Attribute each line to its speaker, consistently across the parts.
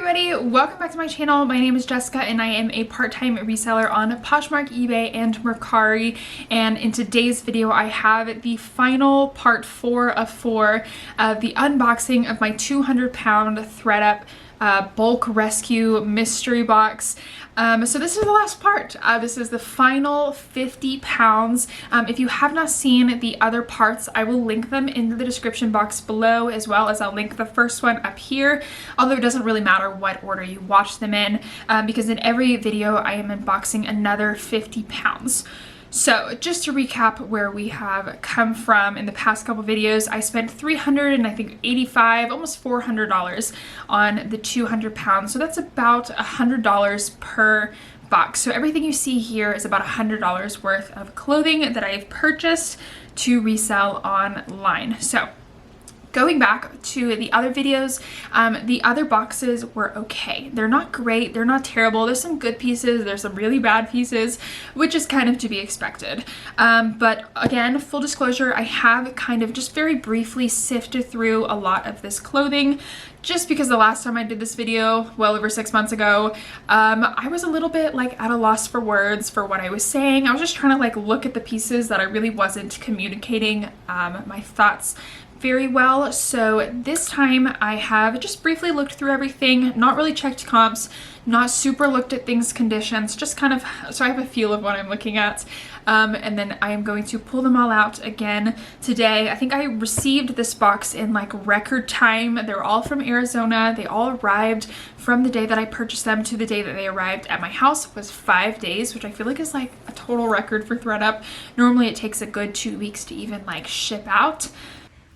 Speaker 1: everybody, welcome back to my channel. My name is Jessica and I am a part-time reseller on Poshmark, eBay, and Mercari. And in today's video, I have the final part 4 of 4 of the unboxing of my 200-pound ThredUp bulk rescue mystery box. So this is the last part. This is the final 50 pounds. If you have not seen the other parts, I will link them in the description box below, as well as I'll link the first one up here, although it doesn't really matter what order you watch them in, because in every video I am unboxing another 50 pounds. So just to recap where we have come from in the past couple videos, I spent $300 and I think $85, almost $400 on the 200 pounds. So that's about $100 per box. So everything you see here is about $100 worth of clothing that I've purchased to resell online. So going back to the other videos, the other boxes were okay. They're not great, they're not terrible. There's some good pieces, there's some really bad pieces, which is kind of to be expected. But again, full disclosure, I have kind of just very briefly sifted through a lot of this clothing, just because the last time I did this video, well over 6 months ago, I was a little bit like at a loss for words for what I was saying. I was just trying to like look at the pieces that I really wasn't communicating my thoughts very well. So this time I have just briefly looked through everything, not really checked comps, not super looked at things conditions, just kind of so I have a feel of what I'm looking at. And then I am going to pull them all out again today. I think I received this box in like record time. They're all from Arizona. They all arrived from the day that I purchased them to the day that they arrived at my house was 5 days, which I feel like is like a total record for ThredUp. Normally it takes a good 2 weeks to even like ship out.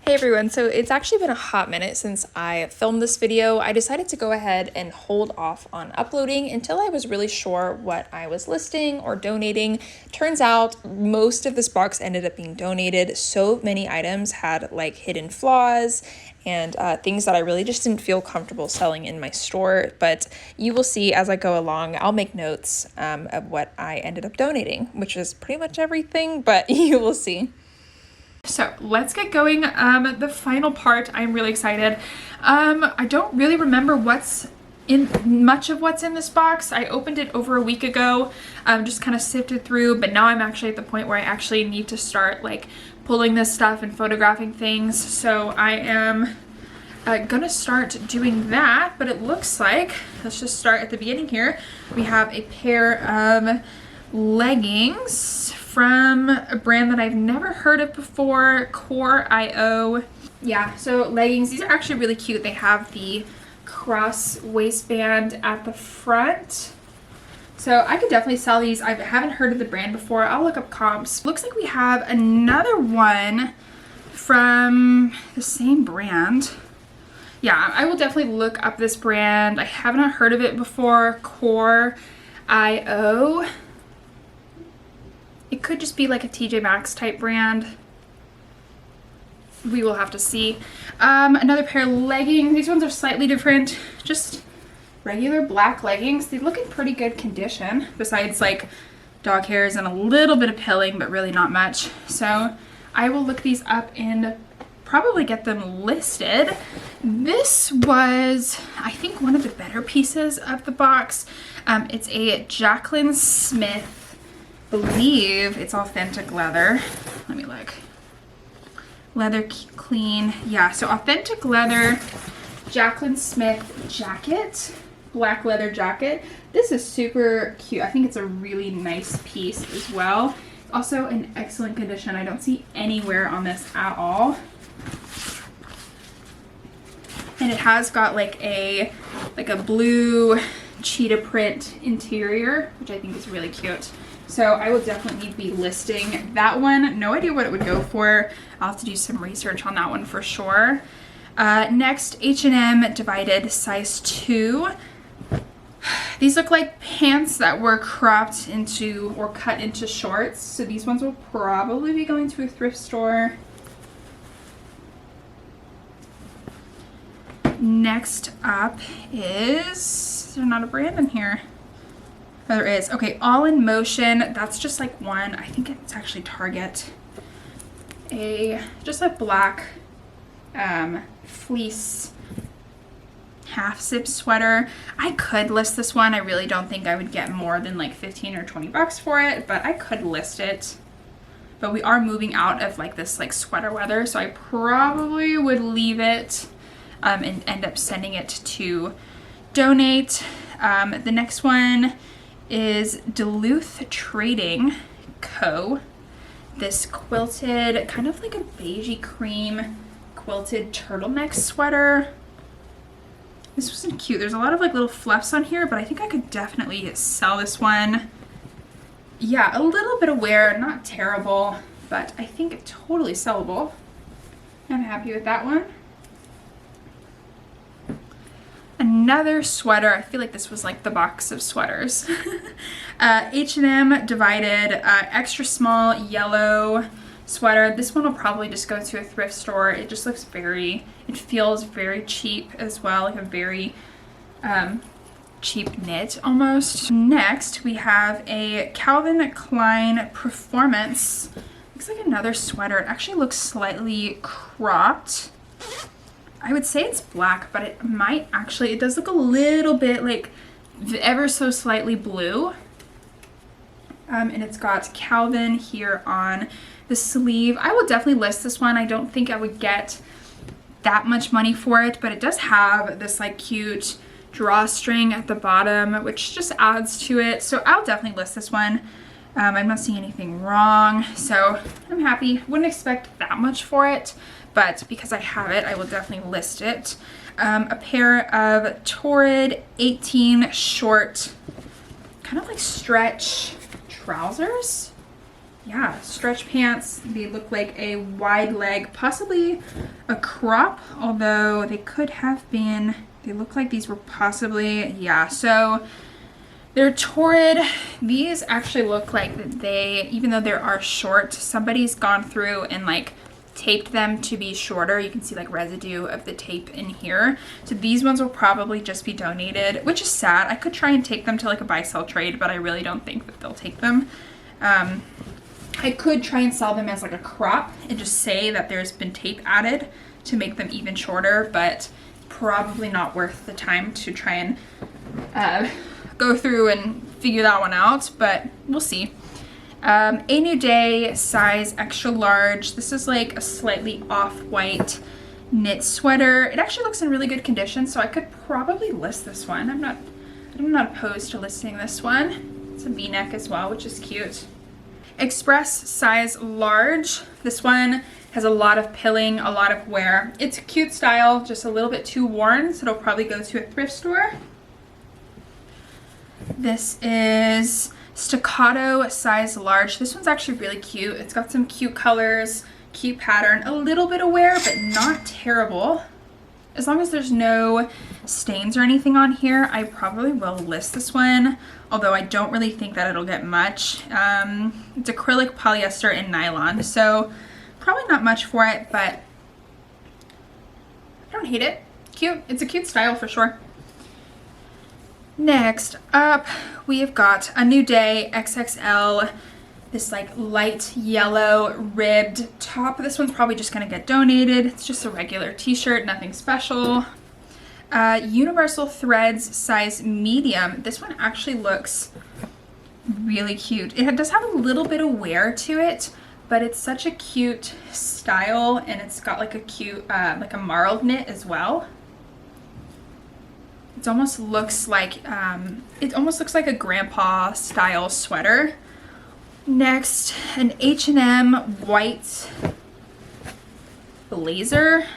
Speaker 1: Hey everyone, so it's actually been a hot minute since I filmed this video. I decided to go ahead and hold off on uploading until I was really sure what I was listing or donating. Turns out most of this box ended up being donated. So many items had like hidden flaws and things that I really just didn't feel comfortable selling in my store. But you will see as I go along, I'll make notes of what I ended up donating, which is pretty much everything, but you will see. So let's get going. The final part, I'm really excited. I don't really remember much of what's in this box. I opened it over a week ago, just kind of sifted through, but now I'm actually at the point where I actually need to start like pulling this stuff and photographing things. So I am gonna start doing that, but it looks like, let's just start at the beginning here. We have a pair of leggings from a brand that I've never heard of before, Core.io. Yeah, so leggings, these are actually really cute. They have the cross waistband at the front. So I could definitely sell these. I haven't heard of the brand before. I'll look up comps. Looks like we have another one from the same brand. Yeah, I will definitely look up this brand. I haven't heard of it before, Core.io. It could just be like a TJ Maxx type brand. We will have to see. Another pair of leggings. These ones are slightly different. Just regular black leggings. They look in pretty good condition, besides like dog hairs and a little bit of pilling, but really not much. So I will look these up and probably get them listed. This was, I think, one of the better pieces of the box. It's a Jaclyn Smith, believe it's authentic leather. Let me look. Leather clean. Yeah, so authentic leather Jaclyn Smith jacket, black leather jacket. This is super cute. I think it's a really nice piece as well. It's also in excellent condition. I don't see any wear on this at all. And it has got like a blue cheetah print interior, which I think is really cute. So I will definitely be listing that one. No idea what it would go for. I'll have to do some research on that one for sure. Next, H&M Divided size 2. These look like pants that were cropped into or cut into shorts. So these ones will probably be going to a thrift store. Next up is there not a brand in here? Oh, there is. Okay, All in Motion. That's just like one. I think it's actually Target. Just a black fleece half zip sweater. I could list this one. I really don't think I would get more than like 15 or 20 bucks for it, but I could list it. But we are moving out of like this like sweater weather, so I probably would leave it and end up sending it to donate. The next one is Duluth Trading Co. This quilted, kind of like a beigey cream quilted turtleneck sweater. This wasn't cute. There's a lot of like little fluffs on here, but I think I could definitely sell this one. Yeah, a little bit of wear, not terrible, but I think totally sellable. I'm happy with that one. Another sweater. I feel like this was like the box of sweaters. H&M Divided, extra small yellow sweater. This one will probably just go to a thrift store. It just looks it feels very cheap as well, like a very cheap knit almost. Next, we have a Calvin Klein Performance. Looks like another sweater. It actually looks slightly cropped. I would say it's black, but it might actually, it does look a little bit like ever so slightly blue. And it's got Calvin here on the sleeve. I will definitely list this one. I don't think I would get that much money for it, but it does have this like cute drawstring at the bottom, which just adds to it. So I'll definitely list this one. I'm not seeing anything wrong, so I'm happy. Wouldn't expect that much for it, but because I have it, I will definitely list it. A pair of Torrid 18 short, kind of like stretch trousers. Yeah, stretch pants. They look like a wide leg, possibly a crop, although they could have been, they look like these were possibly, yeah, so they're Torrid. These actually look like that they, even though they are short, somebody's gone through and like taped them to be shorter. You can see like residue of the tape in here. So these ones will probably just be donated, which is sad. I could try and take them to like a buy sell trade, but I really don't think that they'll take them. I could try and sell them as like a crop and just say that there's been tape added to make them even shorter, but probably not worth the time to try and go through and figure that one out, but we'll see. A New Day size extra large. This is like a slightly off-white knit sweater. It actually looks in really good condition, so I could probably list this one. I'm not opposed to listing this one. It's a V-neck as well, which is cute. Express size large. This one has a lot of pilling, a lot of wear. It's a cute style, just a little bit too worn, so it'll probably go to a thrift store. This is Staccato size large. This one's actually really cute. It's got some cute colors, cute pattern, a little bit of wear, but not terrible. As long as there's no stains or anything on here, I probably will list this one, although I don't really think that it'll get much. It's acrylic, polyester, and nylon, so probably not much for it, but I don't hate it. Cute. It's a cute style for sure. Next up, we have got A New Day XXL, this like light yellow ribbed top. This one's probably just gonna get donated. It's just a regular t-shirt, nothing special. Universal Threads size medium. This one actually looks really cute. It does have a little bit of wear to it, but it's such a cute style, and it's got like a cute, like a marled knit as well. It almost looks like a grandpa style sweater. Next, an H&M white blazer.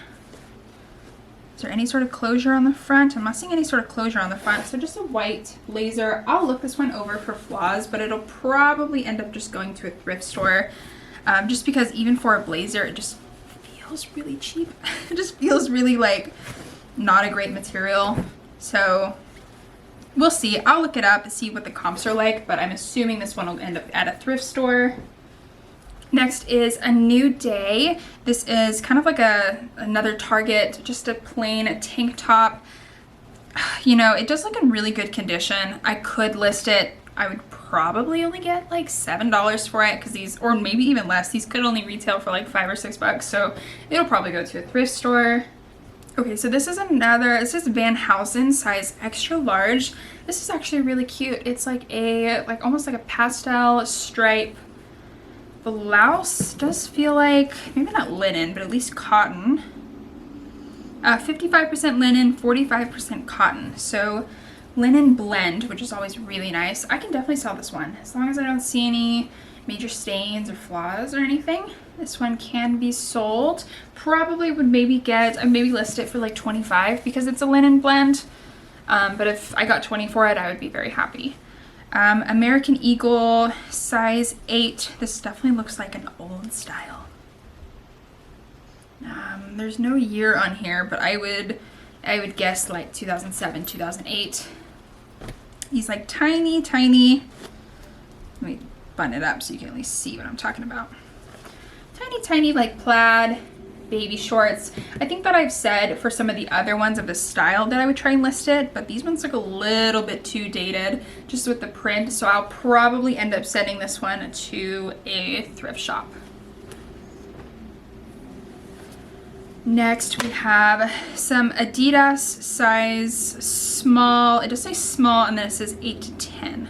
Speaker 1: Is there any sort of closure on the front? I'm not seeing any sort of closure on the front, so just a white blazer. I'll look this one over for flaws, but it'll probably end up just going to a thrift store, just because even for a blazer, it just feels really cheap. It just feels really like not a great material. So we'll see. I'll look it up and see what the comps are like, but I'm assuming this one will end up at a thrift store. Next is A New Day. This is kind of like another Target, just a plain tank top. You know, it does look in really good condition. I could list it. I would probably only get like $7 for it, because these, or maybe even less, these could only retail for like $5 or $6, so it'll probably go to a thrift store. Okay, so this is another, this is Van Housen, size extra large. This is actually really cute. It's like a, almost like a pastel stripe blouse. Does feel like, maybe not linen, but at least cotton. 55% linen, 45% cotton. So linen blend, which is always really nice. I can definitely sell this one as long as I don't see any major stains or flaws or anything. This one can be sold. Probably would maybe list it for like 25 because it's a linen blend. But if I got 20 for it, I would be very happy. American Eagle, size 8. This definitely looks like an old style. There's no year on here, but I would guess like 2007, 2008. These like tiny, let me button it up so you can at least see what I'm talking about. Tiny like plaid baby shorts. I think that I've said for some of the other ones of this style that I would try and list it, but these ones look a little bit too dated just with the print, so I'll probably end up sending this one to a thrift shop. Next we have some Adidas size small. It does say small and then it says 8 to 10.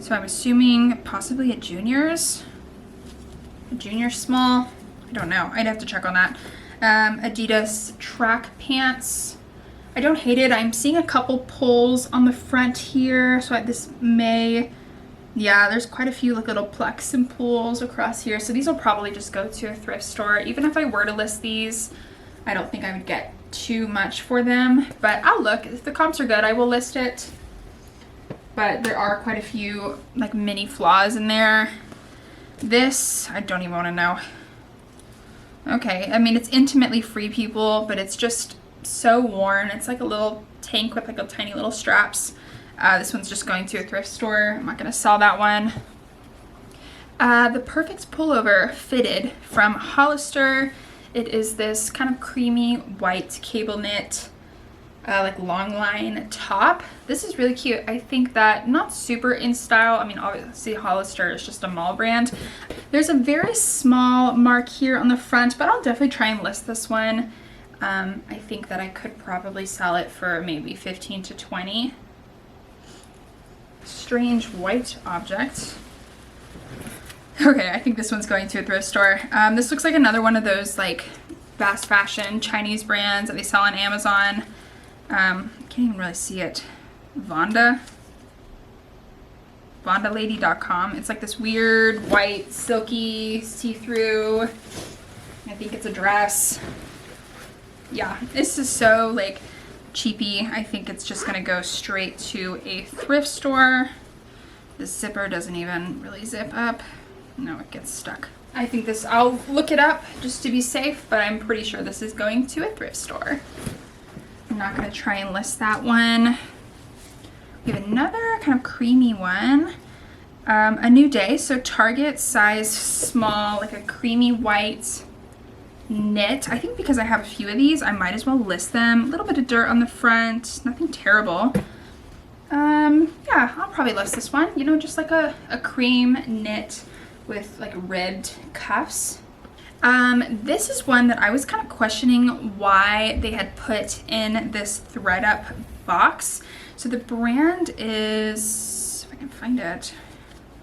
Speaker 1: So I'm assuming possibly a juniors. A junior small. I don't know. I'd have to check on that. Adidas track pants. I don't hate it. I'm seeing a couple pulls on the front here. So this may, yeah, there's quite a few like little plucks and pulls across here. So these will probably just go to a thrift store. Even if I were to list these, I don't think I would get too much for them. But I'll look. If the comps are good, I will list it. But there are quite a few like mini flaws in there. This, I don't even want to know. Okay, I mean, it's Intimately Free People, but it's just so worn. It's like a little tank with like a tiny little straps. This one's just going to a thrift store. I'm not going to sell that one. The Perfect Pullover Fitted from Hollister. It is this kind of creamy white cable knit, like long line top. This is really cute. I think that not super in style. I mean, obviously Hollister is just a mall brand. There's a very small mark here on the front, but I'll definitely try and list this one. I think that I could probably sell it for maybe 15 to 20. Strange white object. Okay, I think this one's going to a thrift store. This looks like another one of those like fast fashion Chinese brands that they sell on Amazon. Can't even really see it. VondaLady.com. It's like this weird white silky see-through. I think it's a dress. Yeah, this is so like cheapy. I think it's just gonna go straight to a thrift store. The zipper doesn't even really zip up. No, it gets stuck. I think this, I'll look it up just to be safe, but I'm pretty sure this is going to a thrift store. I'm not gonna try and list that one. We have another kind of creamy one. A New Day, so Target size small, like a creamy white knit. I think because I have a few of these, I might as well list them. A little bit of dirt on the front, nothing terrible. Yeah, I'll probably list this one. You know, just like a cream knit with like ribbed cuffs. This is one that I was kind of questioning why they had put in this ThredUp box. So the brand is, if I can find it,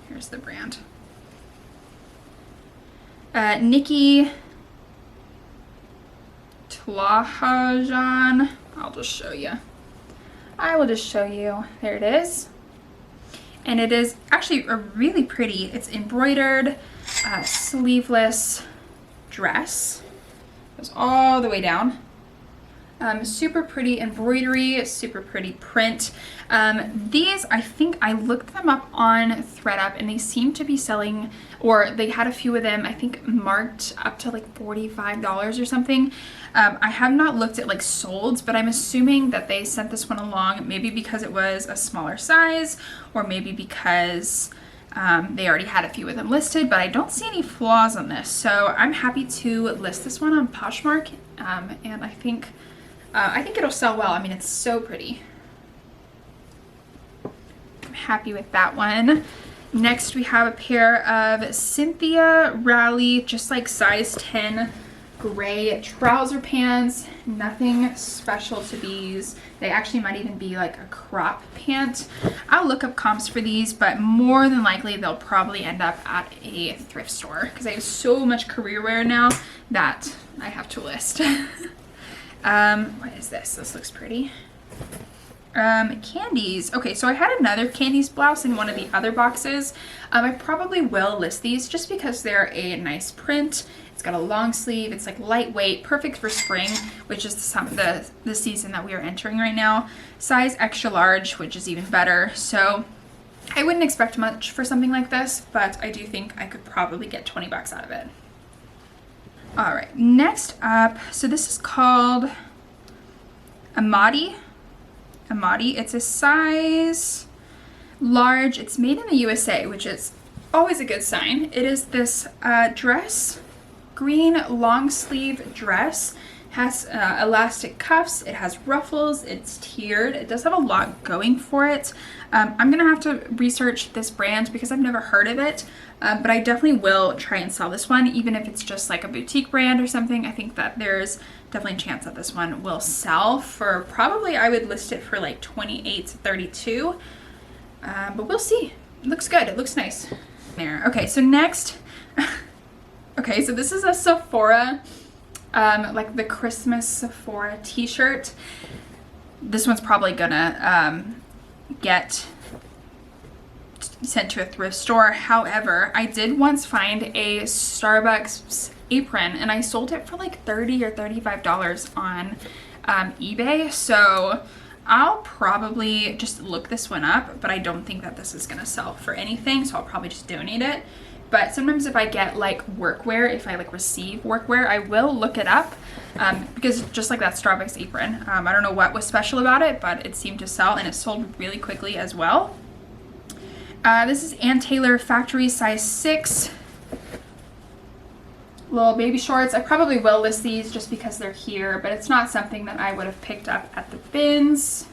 Speaker 1: here's the brand. Nikki Tlahajan. I'll just show you. I will just show you. There it is. And it is actually a really pretty, it's embroidered, sleeveless dress. Goes all the way down. Super pretty embroidery, super pretty print. These, I think I looked them up on ThredUp and they seem to be selling, or they had a few of them, I think marked up to like $45 or something. I have not looked at like solds, but I'm assuming that they sent this one along maybe because it was a smaller size, or maybe because they already had a few of them listed, but I don't see any flaws on this. So I'm happy to list this one on Poshmark, and I think it'll sell well. I mean, it's so pretty. I'm happy with that one. Next, we have a pair of Cynthia Raleigh, just like size 10 gray trouser pants. Nothing special to these. They actually might even be like a crop pant. I'll look up comps for these, but more than likely they'll probably end up at a thrift store because I have so much career wear now that I have to list. What is this? This looks pretty. Candies. Okay, so I had another Candies blouse in one of the other boxes. I probably will list these just because they're a nice print. It's got a long sleeve. It's like lightweight, perfect for spring, which is the season that we are entering right now. Size extra large, which is even better. So I wouldn't expect much for something like this, but I do think I could probably get 20 bucks out of it. All right, next up, so this is called Amati. It's a size large. It's made in the USA, which is always a good sign. It is this dress, green long sleeve dress. Has elastic cuffs, it has ruffles, it's tiered. It does have a lot going for it. I'm gonna have to research this brand because I've never heard of it, but I definitely will try and sell this one, even if it's just like a boutique brand or something. I think that there's definitely a chance that this one will sell for probably, I would list it for like 28 to 32, but we'll see. It looks good, it looks nice. There, okay, so next, okay, so this is a Sephora, like the Christmas Sephora t-shirt. This one's probably gonna get sent to a thrift store. However, I did once find a Starbucks apron and I sold it for like $30 or $35 on eBay. So I'll probably just look this one up, but I don't think that this is gonna sell for anything, so I'll probably just donate it. But sometimes if I get like workwear, if I like receive workwear, I will look it up because just like that Starbucks apron, I don't know what was special about it, but it seemed to sell and it sold really quickly as well. This is Ann Taylor Factory size 6. Little baby shorts. I probably will list these just because they're here, but it's not something that I would have picked up at the bins.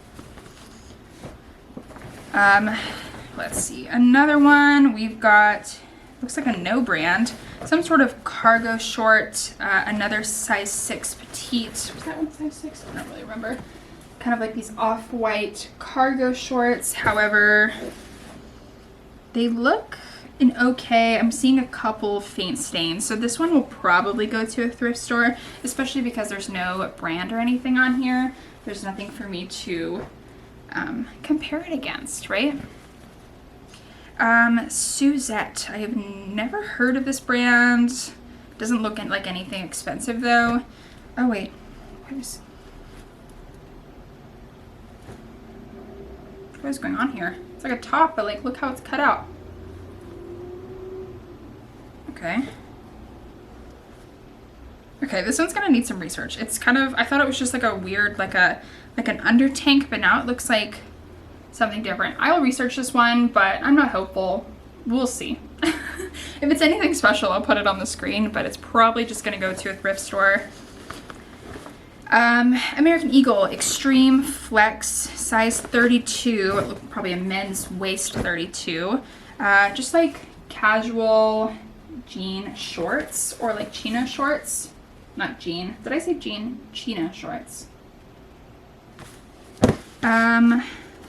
Speaker 1: Let's see, another one. We've got, looks like a No brand, some sort of cargo short, another size 6 petite. Was that one size 6? I don't really remember. Kind of like these off-white cargo shorts. However, they look an okay. I'm seeing a couple faint stains. So this one will probably go to a thrift store, especially because there's no brand or anything on here. There's nothing for me to compare it against, right? Suzette. I have never heard of this brand. Doesn't look like anything expensive though. Oh wait, what is going on here? It's like a top, but like look how it's cut out. Okay. Okay, this one's gonna need some research. It's kind of, I thought it was just like a weird, like an under tank, but now it looks like something different. I will research this one, but I'm not hopeful. We'll see. If it's anything special, I'll put it on the screen, but it's probably just gonna go to a thrift store. American Eagle Extreme Flex size 32, probably a men's waist 32. Just like casual jean shorts or like chino shorts. Not jean. Did I say jean? Chino shorts.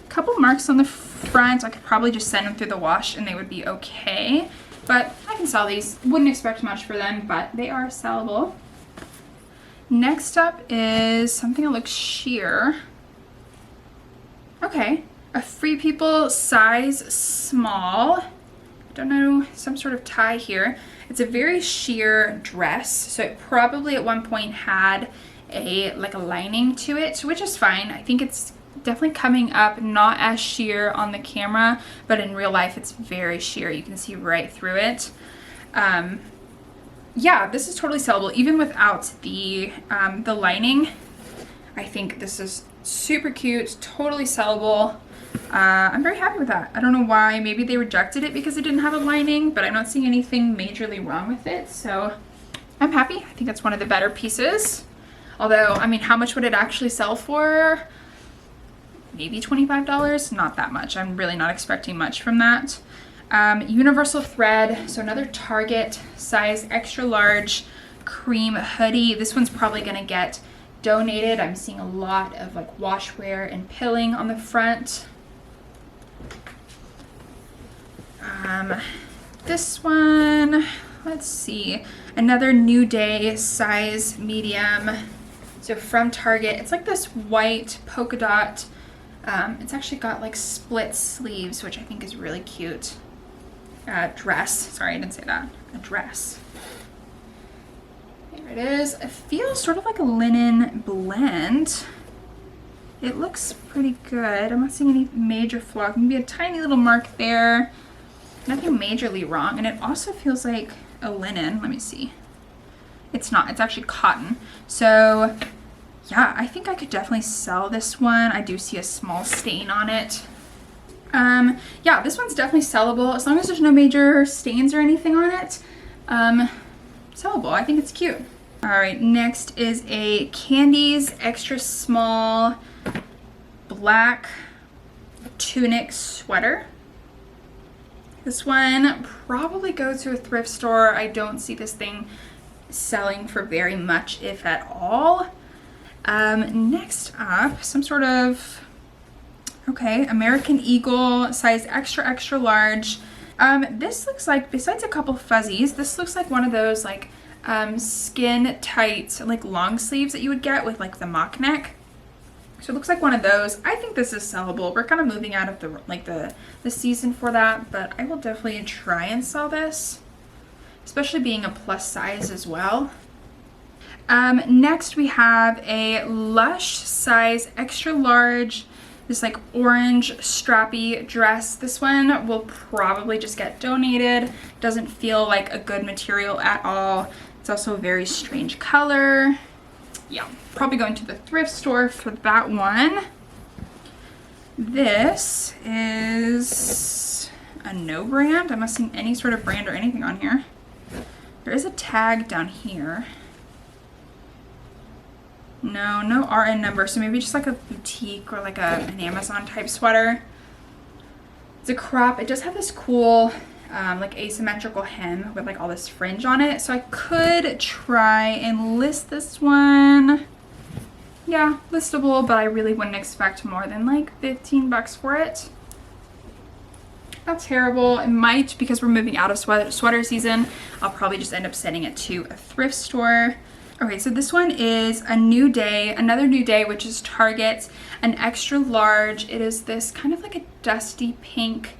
Speaker 1: Couple marks on the front. I could probably just send them through the wash and they would be okay. But I can sell these. Wouldn't expect much for them, but they are sellable. Next up is something that looks sheer. Okay, a Free People size small. Don't know, some sort of tie here. It's a very sheer dress, so it probably at one point had a lining to it, which is fine. I think it's definitely coming up not as sheer on the camera, but in real life it's very sheer. You can see right through it. Yeah, this is totally sellable even without the lining. I think this is super cute, totally sellable. I'm very happy with that. I don't know why. Maybe they rejected it because it didn't have a lining, but I'm not seeing anything majorly wrong with it, so I'm happy. I think that's one of the better pieces. Although, I mean, how much would it actually sell for? Maybe $25? Not that much. I'm really not expecting much from that. Universal thread, so another Target size extra large cream hoodie. This one's probably gonna get donated. I'm seeing a lot of like washwear and pilling on the front. This one, let's see, another New Day size medium. So from Target, it's like this white polka dot. It's actually got like split sleeves, which I think is really cute. Dress, sorry, I didn't say that, a dress. There it is. It feels sort of like a linen blend. It looks pretty good. I'm not seeing any major flaw. Maybe a tiny little mark there. Nothing majorly wrong. And it also feels like a linen. Let me see. It's not. It's actually cotton. So yeah, I think I could definitely sell this one. I do see a small stain on it. Yeah, this one's definitely sellable as long as there's no major stains or anything on it. Sellable. I think it's cute. All right, next is a Candace extra small black tunic sweater. This one probably go to a thrift store. I don't see this thing selling for very much, if at all. Next up, some sort of, okay, American Eagle, size extra, extra large. This looks like, besides a couple fuzzies, this looks like one of those like skin tight, like long sleeves that you would get with like the mock neck. So it looks like one of those. I think this is sellable. We're kind of moving out of the like the season for that, but I will definitely try and sell this, especially being a plus size as well. Next we have a Lush size extra large, this like orange strappy dress. This one will probably just get donated. Doesn't feel like a good material at all. It's also a very strange color. Yeah, probably going to the thrift store for that one. This is a no brand. I'm not seeing any sort of brand or anything on here. There is a tag down here. No RN number, so maybe just like a boutique or like an Amazon type sweater. It's a crop. It does have this cool like asymmetrical hem with like all this fringe on it, so I could try and list this one. Yeah, listable, but I really wouldn't expect more than like 15 bucks for it. Not terrible. It might, because we're moving out of sweater season, I'll probably just end up sending it to a thrift store. Okay, so this one is a New Day, another New Day, which is Target, an extra large. It is this kind of like a dusty pink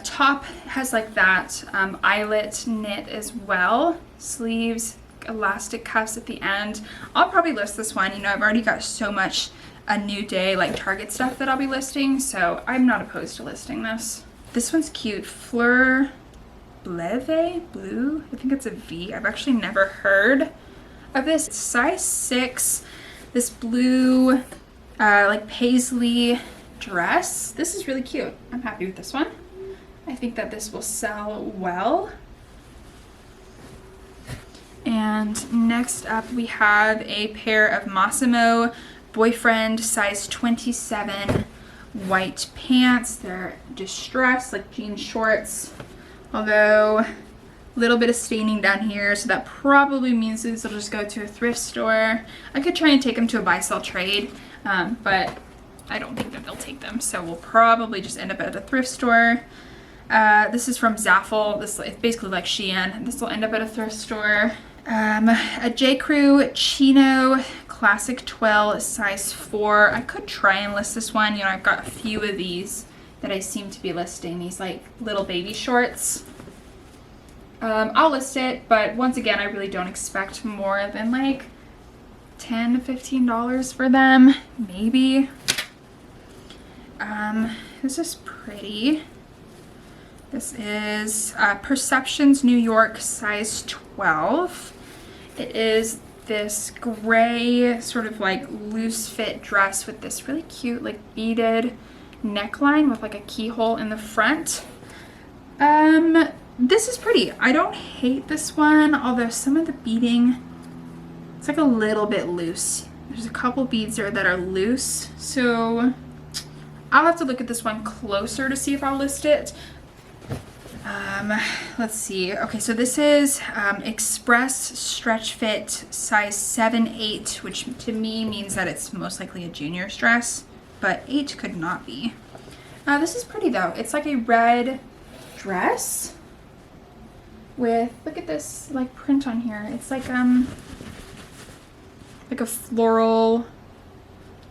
Speaker 1: top. Has like that eyelet knit as well. Sleeves, elastic cuffs at the end. I'll probably list this one. You know, I've already got so much a New Day like Target stuff that I'll be listing, so I'm not opposed to listing this. This one's cute. Fleur Bleve Blue. I think it's a V. I've actually never heard of this. It's size 6. This blue like paisley dress. This is really cute. I'm happy with this one. I think that this will sell well. And next up we have a pair of Massimo Boyfriend size 27 white pants. They're distressed, like jean shorts, although a little bit of staining down here, so that probably means these will just go to a thrift store. I could try and take them to a buy-sell trade, but I don't think that they'll take them, so we'll probably just end up at a thrift store. This is from Zaful. This is basically like Shein. This will end up at a thrift store. A J. Crew Chino Classic Twill size 4. I could try and list this one. You know, I've got a few of these that I seem to be listing, these like little baby shorts. I'll list it, but once again, I really don't expect more than like $10 to $15 for them, maybe. This is pretty. This is Perceptions New York size 12. It is this gray sort of like loose fit dress with this really cute like beaded neckline with like a keyhole in the front. This is pretty. I don't hate this one, although some of the beading, it's like a little bit loose. There's a couple beads there that are loose, so I'll have to look at this one closer to see if I'll list it. Let's see. Okay, so this is Express Stretch Fit size 7-8, which to me means that it's most likely a junior's dress, but 8 could not be. This is pretty though. It's like a red dress with, look at this like print on here. It's like a floral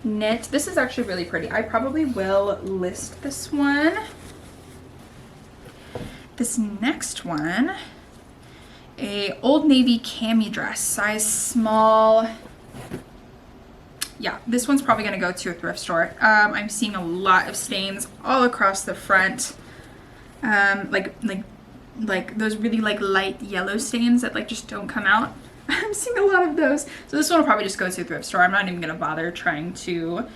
Speaker 1: knit. This is actually really pretty. I probably will list this one. This next one, a Old Navy cami dress, size small. Yeah, this one's probably gonna go to a thrift store. I'm seeing a lot of stains all across the front. Like those really like light yellow stains that like just don't come out. I'm seeing a lot of those. So this one will probably just go to a thrift store. I'm not even gonna bother trying to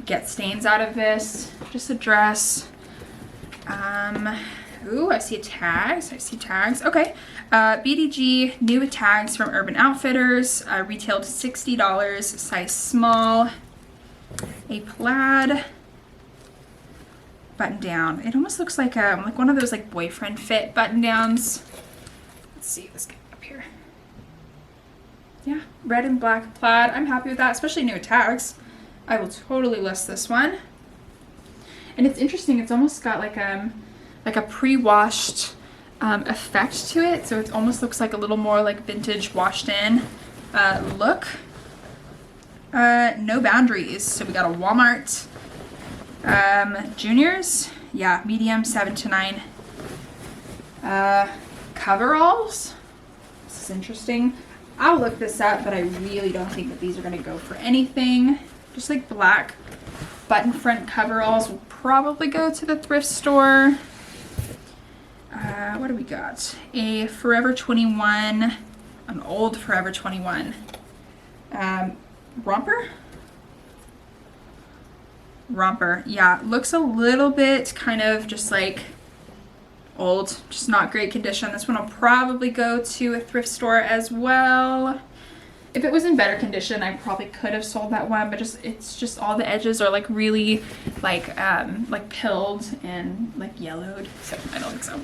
Speaker 1: get stains out of this. Just a dress. Ooh, I see tags. I see tags. Okay. BDG, new with tags from Urban Outfitters. Retailed $60, size small. A plaid button down. It almost looks like one of those like boyfriend fit button downs. Let's see. Let's get up here. Yeah, red and black plaid. I'm happy with that, especially new with tags. I will totally list this one. And it's interesting. It's almost got like a pre-washed effect to it, so it almost looks like a little more like vintage washed in look. No boundaries, so we got a Walmart. Juniors, yeah, medium 7 to 9. Coveralls, this is interesting. I'll look this up, but I really don't think that these are going to go for anything. Just like black button front coveralls will probably go to the thrift store. What do we got? A Forever 21, an old Forever 21 romper. Yeah, looks a little bit kind of just like old, just not great condition. This one will probably go to a thrift store as well. If it was in better condition, I probably could have sold that one, but it's just all the edges are like really like pilled and like yellowed, so I don't think so.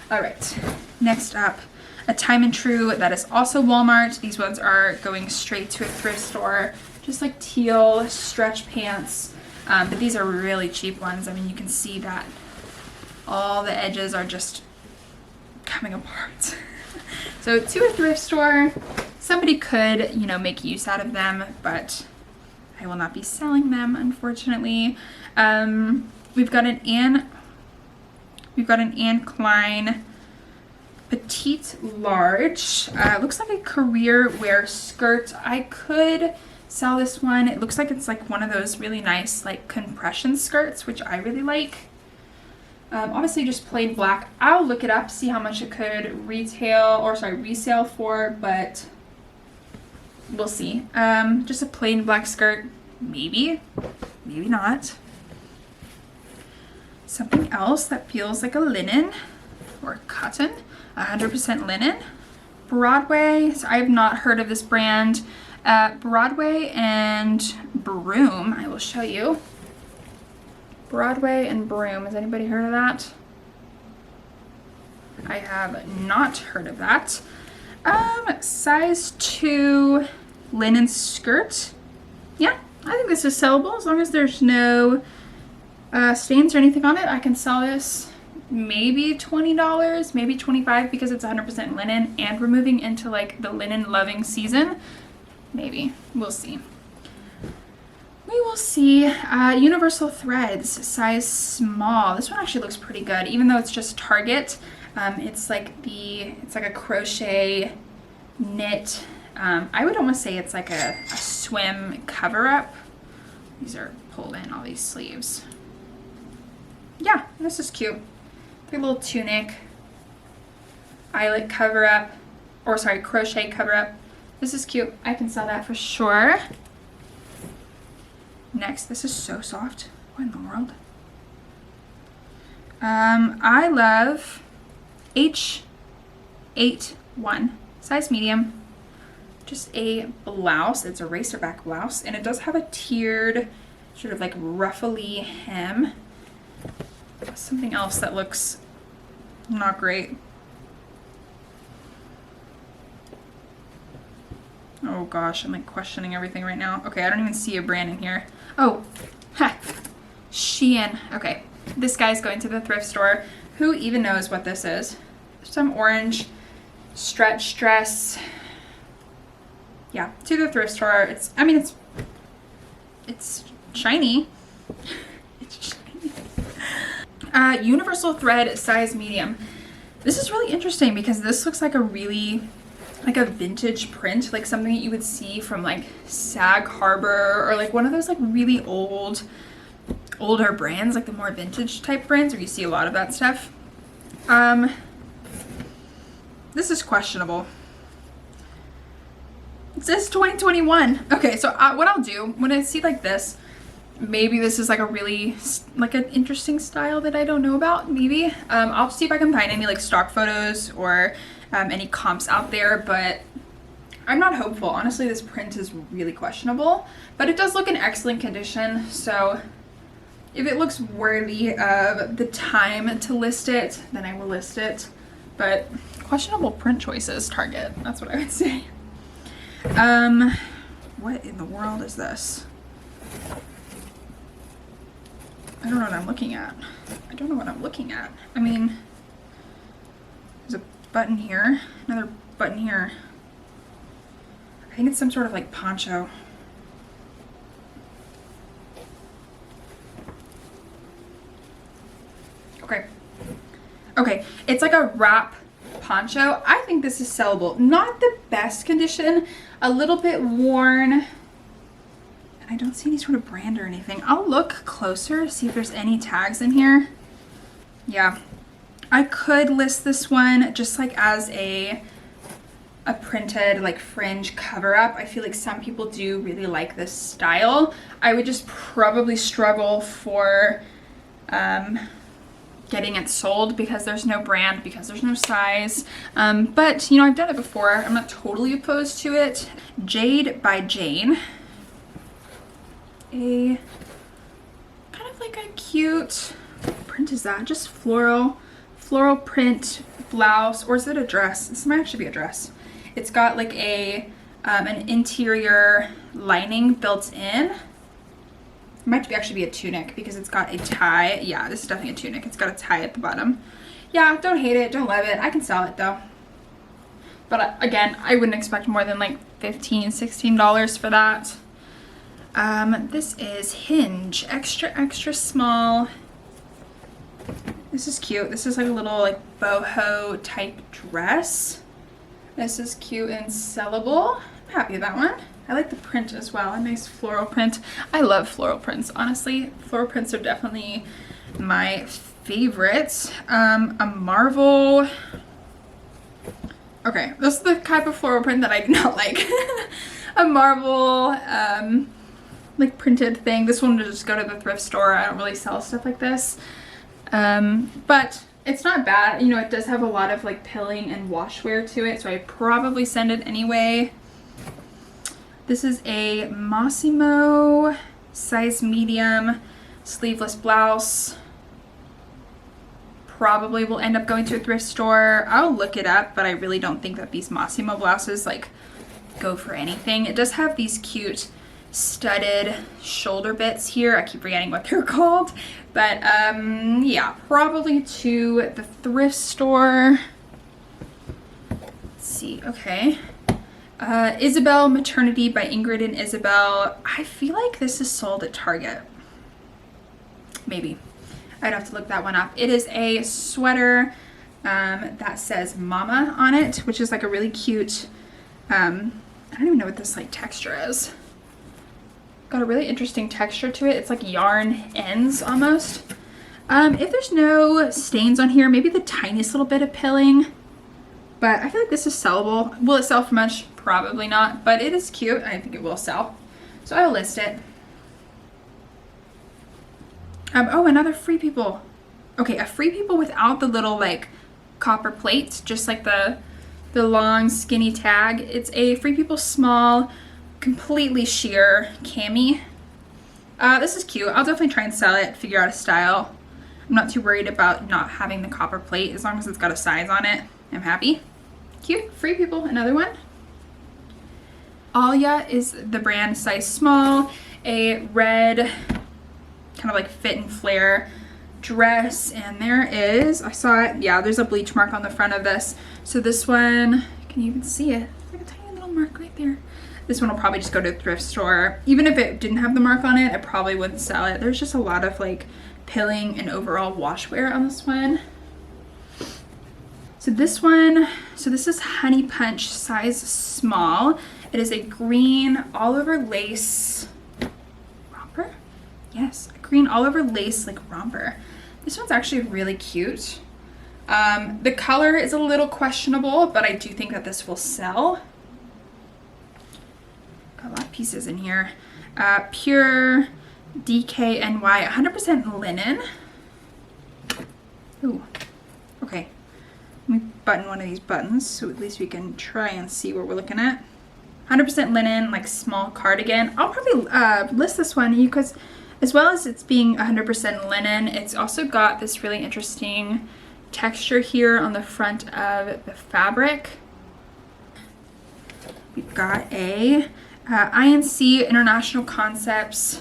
Speaker 1: All right, next up, a Time and True that is also Walmart. These ones are going straight to a thrift store, just like teal stretch pants, but these are really cheap ones. I mean, you can see that all the edges are just coming apart. So to a thrift store, somebody could, you know, make use out of them, but I will not be selling them, unfortunately. We've got an Anne Klein petite large. Looks like a career wear skirt. I could sell this one. It looks like it's like one of those really nice like compression skirts, which I really like. Obviously just plain black. I'll look it up, see how much it could resale for, but we'll see. Just a plain black skirt, maybe not. Something else that feels like a linen or cotton, 100% linen. Broadway, so I have not heard of this brand. Broadway and Broom, I will show you. Broadway and Broom, has anybody heard of that? I have not heard of that. Size 2 linen skirt. Yeah, I think this is sellable as long as there's no stains or anything on it. I can sell this maybe $20, maybe $25 because it's 100% linen and we're moving into like the linen loving season. Maybe, we'll see. We will see. Universal Threads, size small. This one actually looks pretty good, even though it's just Target. It's like a crochet knit. I would almost say it's like a swim cover up. These are pulled in, all these sleeves. Yeah, this is cute. Like a little tunic, eyelet cover up, or sorry, crochet cover up. This is cute. I can sell that for sure. Next, this is so soft. What in the world? I love H81, size medium. Just a blouse. It's a racerback blouse, and it does have a tiered, sort of like ruffly hem. Something else that looks Not great. Oh gosh, I'm like questioning everything right now. Okay, I don't even see a brand in here. Oh, ha, Shein. Okay, this guy's going to the thrift store. Who even knows what this is? Some orange stretch dress. Yeah, to the thrift store. It's, I mean, it's shiny. It's shiny. Universal thread, size medium. This is really interesting because this looks like a really, like a vintage print, like something that you would see from like Sag Harbor or like one of those like really older brands, like the more vintage type brands where you see a lot of that stuff. This is questionable. It says 2021. Okay, so what I'll do when I see like this, maybe this is like a really like an interesting style that I don't know about, maybe. I'll see if I can find any like stock photos or any comps out there, but I'm not hopeful. Honestly, this print is really questionable, but it does look in excellent condition. So if it looks worthy of the time to list it, then I will list it. But questionable print choices, Target. That's what I would say. What in the world is this? I don't know what I'm looking at. I don't know what I'm looking at. I mean, there's a button here, another button here. I think it's some sort of like poncho. Okay. Okay, it's like a wrap poncho. I think this is sellable. Not the best condition, a little bit worn. And I don't see any sort of brand or anything. I'll look closer, see if there's any tags in here. Yeah, I could list this one just like as a printed like fringe cover up. I feel like some people do really like this style. I would just probably struggle for getting it sold because there's no brand, because there's no size. But you know, I've done it before. I'm not totally opposed to it. Jade by Jane. A kind of like a cute, what print is that? Just floral print blouse, or is it a dress? This might actually be a dress. It's got like a an interior lining built in. It might actually be a tunic because it's got a tie. Yeah, this is definitely a tunic. It's got a tie at the bottom. Yeah, don't hate it, don't love it. I can sell it though. But again, I wouldn't expect more than like $15, $16 for that. This is Hinge, extra small. This is cute. This is like a little like boho type dress. This is cute and sellable. I'm happy with that one. I like the print as well, a nice floral print. I love floral prints, honestly. Floral prints are definitely my favorites. A Marvel. Okay, this is the type of floral print that I do not like. A Marvel, like printed thing. This one will just go to the thrift store. I don't really sell stuff like this. But it's not bad. You know, it does have a lot of like pilling and washwear to it, so I'd probably send it anyway. This is a Massimo size medium sleeveless blouse. Probably will end up going to a thrift store. I'll look it up, but I really don't think that these Massimo blouses like go for anything. It does have these cute studded shoulder bits here. I keep forgetting what they're called, but yeah, probably to the thrift store. Let's see. Okay. Isabel Maternity by Ingrid and Isabel. I feel like this is sold at Target. Maybe. I'd have to look that one up. It is a sweater that says Mama on it, which is like a really cute, I don't even know what this like texture is. Got a really interesting texture to it. It's like yarn ends almost. If there's no stains on here, maybe the tiniest little bit of pilling. But I feel like this is sellable. Will it sell for much? Probably not, but it is cute. I think it will sell. So I'll list it. Oh, another Free People. Okay, a Free People without the little like copper plates, just like the long skinny tag. It's a Free People small, completely sheer cami. This is cute. I'll definitely try and sell it, figure out a style. I'm not too worried about not having the copper plate. As long as it's got a size on it, I'm happy. Cute. Free People, another one. Alia is the brand, size small. A red kind of like fit and flare dress, and there is, I saw it, yeah, there's a bleach mark on the front of this. So this one, can you even see it? It's like a tiny little mark right there. This one will probably just go to a thrift store. Even if it didn't have the mark on it, I probably wouldn't sell it. There's just a lot of like pilling and overall wash wear on this one. So this one, so this is Honey Punch, size small. It is a green all over lace romper. Yes, a green all over lace like romper. This one's actually really cute. The color is a little questionable, but I do think that this will sell. Got a lot of pieces in here. Pure DKNY, 100% linen. Ooh, okay. Let me button one of these buttons so at least we can try and see what we're looking at. 100% linen, like small cardigan. I'll probably list this one because as well as it's being 100% linen, it's also got this really interesting texture here on the front of the fabric. We've got a INC International Concepts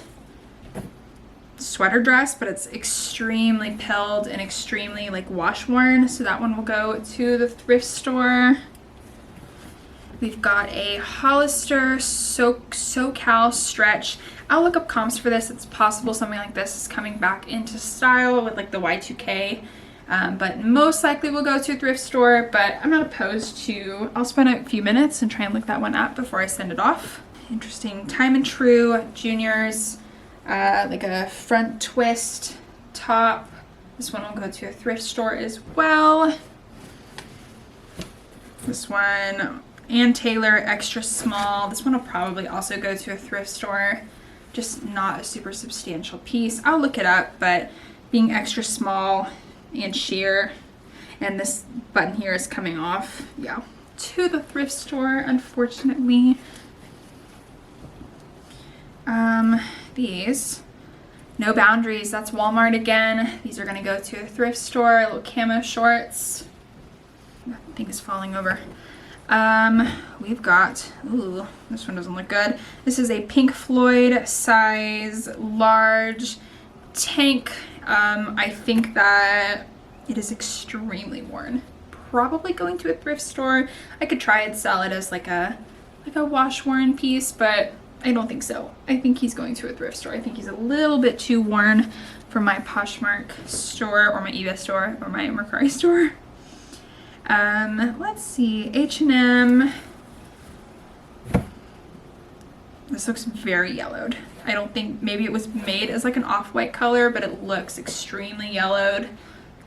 Speaker 1: sweater dress, but it's extremely pilled and extremely like wash worn, so that one will go to the thrift store. We've got a Hollister SoCal stretch. I'll look up comps for this. It's possible something like this is coming back into style with like the Y2K, but most likely will go to a thrift store, but I'm not opposed to, I'll spend a few minutes and try and look that one up before I send it off. Interesting Time and True Juniors, like a front twist top. This one will go to a thrift store as well. This one, Ann Taylor, extra small. This one will probably also go to a thrift store. Just not a super substantial piece. I'll look it up, but being extra small and sheer, and this button here is coming off, yeah, to the thrift store, unfortunately. These, No Boundaries, that's Walmart again. These are gonna go to a thrift store, little camo shorts. That thing is falling over. We've got, ooh, this one doesn't look good. This is a Pink Floyd size large tank. I think that it is extremely worn. Probably going to a thrift store. I could try and sell it as like a wash worn piece, but I don't think so. I think he's going to a thrift store. I think he's a little bit too worn for my Poshmark store or my eBay store or my Mercari store. Let's see, H&M. This looks very yellowed. I don't think, maybe it was made as like an off-white color, but it looks extremely yellowed.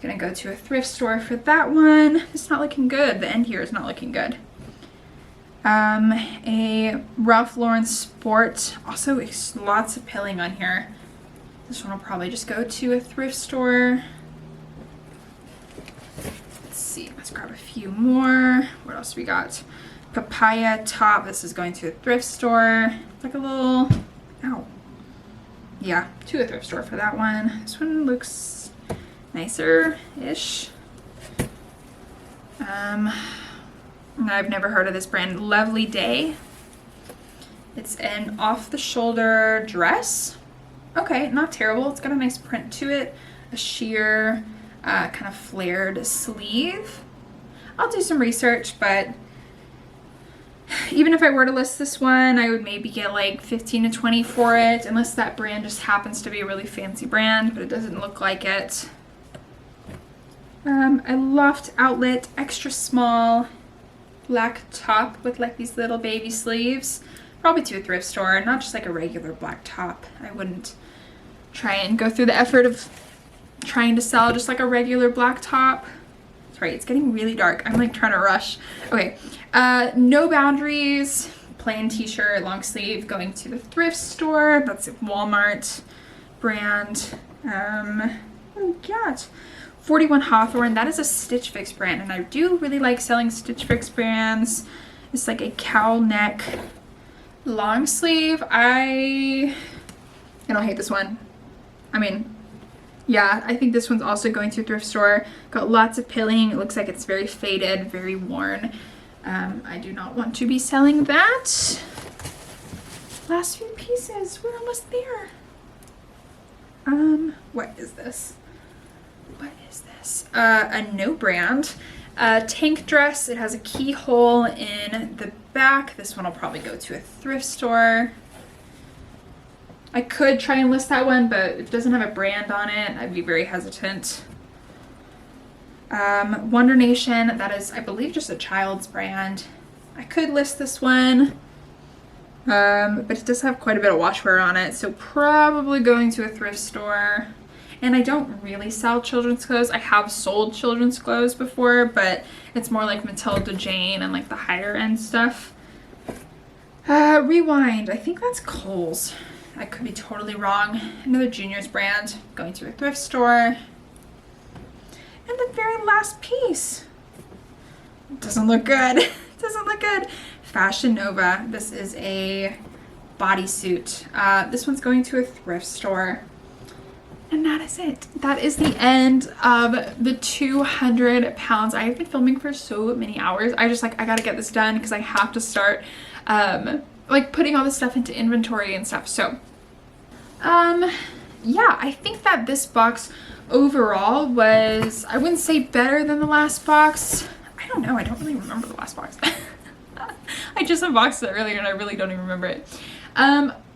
Speaker 1: Gonna go to a thrift store for that one. It's not looking good. The end here is not looking good. A Ralph Lauren Sport. Also, lots of pilling on here. This one will probably just go to a thrift store. Let's see, let's grab a few more. What else we got? Papaya top. This is going to a thrift store. It's like a little, ow. Yeah, to a thrift store for that one. This one looks nicer-ish. I've never heard of this brand. Lovely Day. It's an off-the-shoulder dress. Okay, not terrible. It's got a nice print to it. A sheer, kind of flared sleeve. I'll do some research, but even if I were to list this one, I would maybe get like 15 to 20 for it, unless that brand just happens to be a really fancy brand, but it doesn't look like it. A Loft Outlet extra small black top with like these little baby sleeves. Probably to a thrift store, not just like a regular black top. I wouldn't try and go through the effort of trying to sell just like a regular black top. Sorry, it's getting really dark. I'm like trying to rush. Okay, No Boundaries, plain t-shirt, long sleeve, going to the thrift store. That's a Walmart brand. What do we got? 41 Hawthorne, that is a Stitch Fix brand, and I do really like selling Stitch Fix brands. It's like a cowl neck long sleeve. I don't hate this one. I mean, Yeah, I think this one's also going to a thrift store. Got lots of pilling. It looks like it's very faded, very worn. I do not want to be selling that. Last few pieces. We're almost there. What is this? What is this? A No brand. Tank dress. It has a keyhole in the back. This one will probably go to a thrift store. I could try and list that one, but it doesn't have a brand on it. I'd be very hesitant. Wonder Nation, that is, I believe, just a child's brand. I could list this one, but it does have quite a bit of washwear on it, so probably going to a thrift store. And I don't really sell children's clothes. I have sold children's clothes before, but it's more like Matilda Jane and like the higher end stuff. Rewind, I think that's Kohl's. I could be totally wrong. Another juniors brand, going to a thrift store. And the very last piece. Doesn't look good. Doesn't look good. Fashion Nova. This is a bodysuit. This one's going to a thrift store. And that is it. That is the end of the 200 pounds. I have been filming for so many hours. I gotta get this done because I have to start like putting all this stuff into inventory and stuff. So yeah, I think that this box overall was, I wouldn't say better than the last box. I don't know, I don't really remember the last box. I just unboxed it earlier and I really don't even remember it.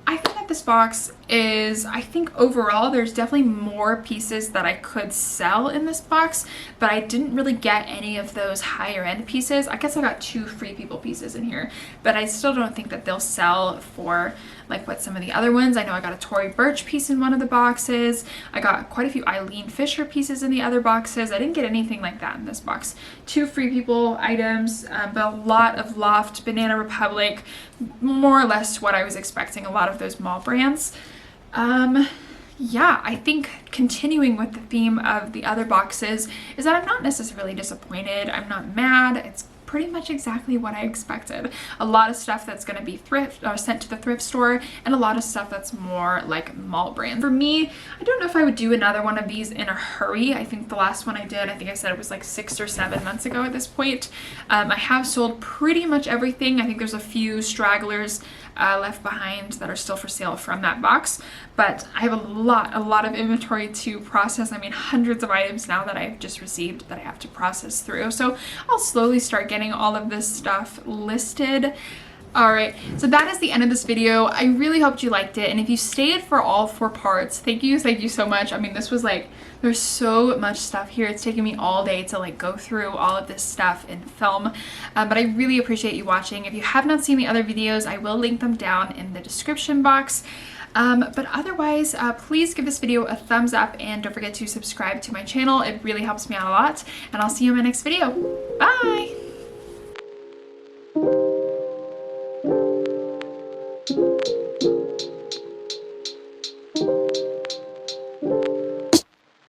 Speaker 1: I think that this box is, I think overall there's definitely more pieces that I could sell in this box, but I didn't really get any of those higher end pieces. I guess I got 2 Free People pieces in here, but I still don't think that they'll sell for like what some of the other ones. I know I got a Tory Burch piece in one of the boxes. I got quite a few Eileen Fisher pieces in the other boxes. I didn't get anything like that in this box. 2 Free People items, but a lot of Loft, Banana Republic, more or less what I was expecting, a lot of those mall brands. Yeah, I think continuing with the theme of the other boxes is that I'm not necessarily disappointed. I'm not mad. It's pretty much exactly what I expected. A lot of stuff that's going to be sent to the thrift store, and a lot of stuff that's more like mall brand. For me, I don't know if I would do another one of these in a hurry. I think the last one I did, I think I said it was like 6 or 7 months ago at this point. I have sold pretty much everything. I think there's a few stragglers left behind that are still for sale from that box, but I have a lot of inventory to process. I mean, hundreds of items now that I've just received that I have to process through. So I'll slowly start getting all of this stuff listed. Alright, so that is the end of this video. I really hoped you liked it, and if you stayed for all 4 parts, thank you so much. I mean, this was like, there's so much stuff here. It's taken me all day to like go through all of this stuff in film, but I really appreciate you watching. If you have not seen the other videos, I will link them down in the description box. But otherwise, please give this video a thumbs up and don't forget to subscribe to my channel. It really helps me out a lot, and I'll see you in my next video. Bye!